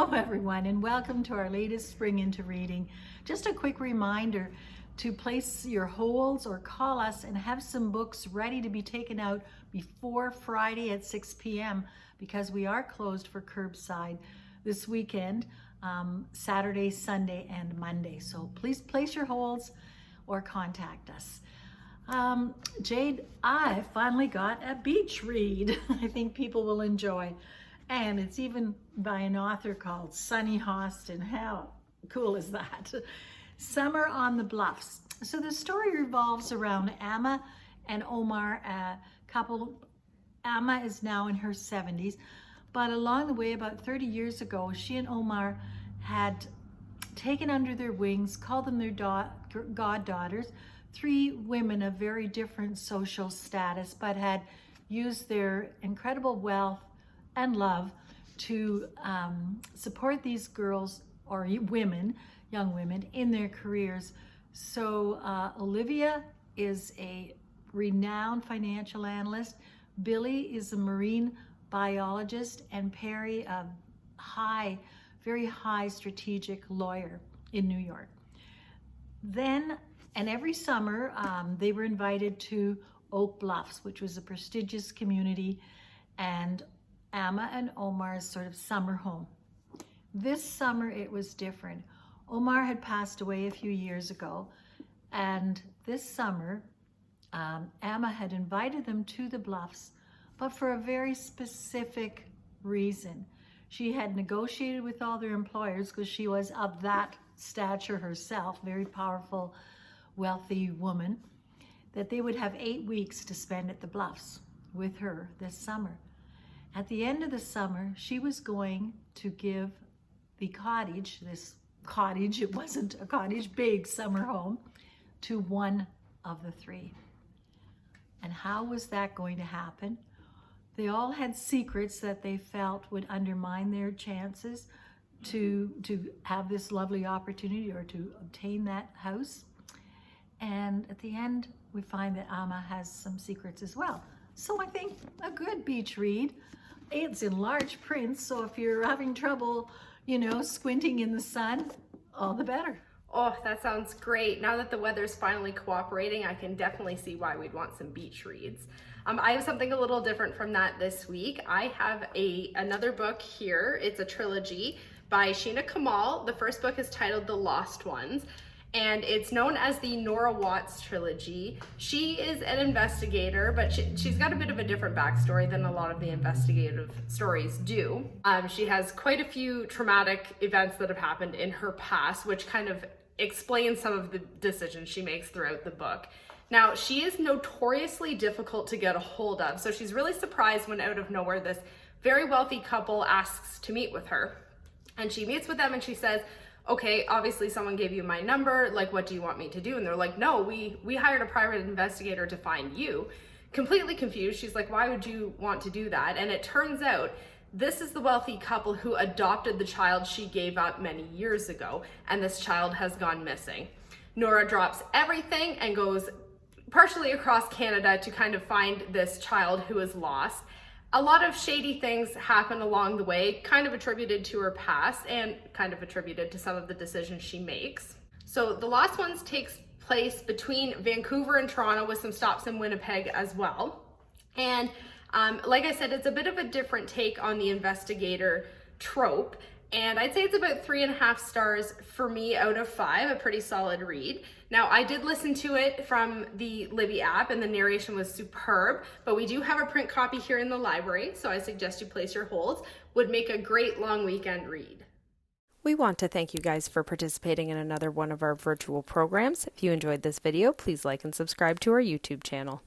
Hello everyone, and welcome to our latest Spring Into Reading. Just a quick reminder to place your holds or call us and have some books ready to be taken out before Friday at 6 p.m. because we are closed for curbside this weekend, Saturday, Sunday, and Monday. So please place your holds or contact us. Jade, I finally got a beach read I think people will enjoy. And it's even by an author called Sunny Hostin. How cool is that? Summer on the Bluffs. So the story revolves around Amma and Omar, a couple. Amma is now in her 70s, but along the way, about 30 years ago, she and Omar had taken under their wings, called them their goddaughters, three women of very different social status, but had used their incredible wealth and love to support these girls or women, young women, in their careers. So Olivia is a renowned financial analyst, Billy is a marine biologist, and Perry a very high strategic lawyer in New York. Then, and every summer, they were invited to Oak Bluffs, which was a prestigious community, and Amma and Omar's sort of summer home. This summer it was different. Omar had passed away a few years ago, and this summer Amma had invited them to the Bluffs, but for a very specific reason. She had negotiated with all their employers, because she was of that stature herself, very powerful, wealthy woman, that they would have 8 weeks to spend at the Bluffs with her this summer. At the end of the summer, she was going to give the cottage, it wasn't a cottage, big summer home, to one of the three. And how was that going to happen? They all had secrets that they felt would undermine their chances to have this lovely opportunity or to obtain that house. And at the end, we find that Amma has some secrets as well. So I think a good beach read. It's in large print, so if you're having trouble, squinting in the sun, all the better. Oh, that sounds great. Now that the weather's finally cooperating, I can definitely see why we'd want some beach reads. I have something a little different from that this week. I have another book here. It's a trilogy by Sheena Kamal. The first book is titled The Lost Ones, and it's known as the Nora Watts trilogy. She is an investigator, but she's got a bit of a different backstory than a lot of the investigative stories do. She has quite a few traumatic events that have happened in her past, which kind of explains some of the decisions she makes throughout the book. Now, she is notoriously difficult to get a hold of, so she's really surprised when out of nowhere this very wealthy couple asks to meet with her. And she meets with them and she says, okay, obviously someone gave you my number, like, what do you want me to do? And they're like, no, we hired a private investigator to find you. Completely confused, she's like, why would you want to do that? And it turns out this is the wealthy couple who adopted the child she gave up many years ago, and this child has gone missing. Nora drops everything and goes partially across Canada to kind of find this child who is lost. A lot of shady things happen along the way, kind of attributed to her past and kind of attributed to some of the decisions she makes. So The Lost Ones takes place between Vancouver and Toronto, with some stops in Winnipeg as well. And like I said, it's a bit of a different take on the investigator trope. And I'd say it's about 3.5 stars for me out of 5, a pretty solid read. Now, I did listen to it from the Libby app and the narration was superb, but we do have a print copy here in the library, so I suggest you place your holds. Would make a great long weekend read. We want to thank you guys for participating in another one of our virtual programs. If you enjoyed this video, please like and subscribe to our YouTube channel.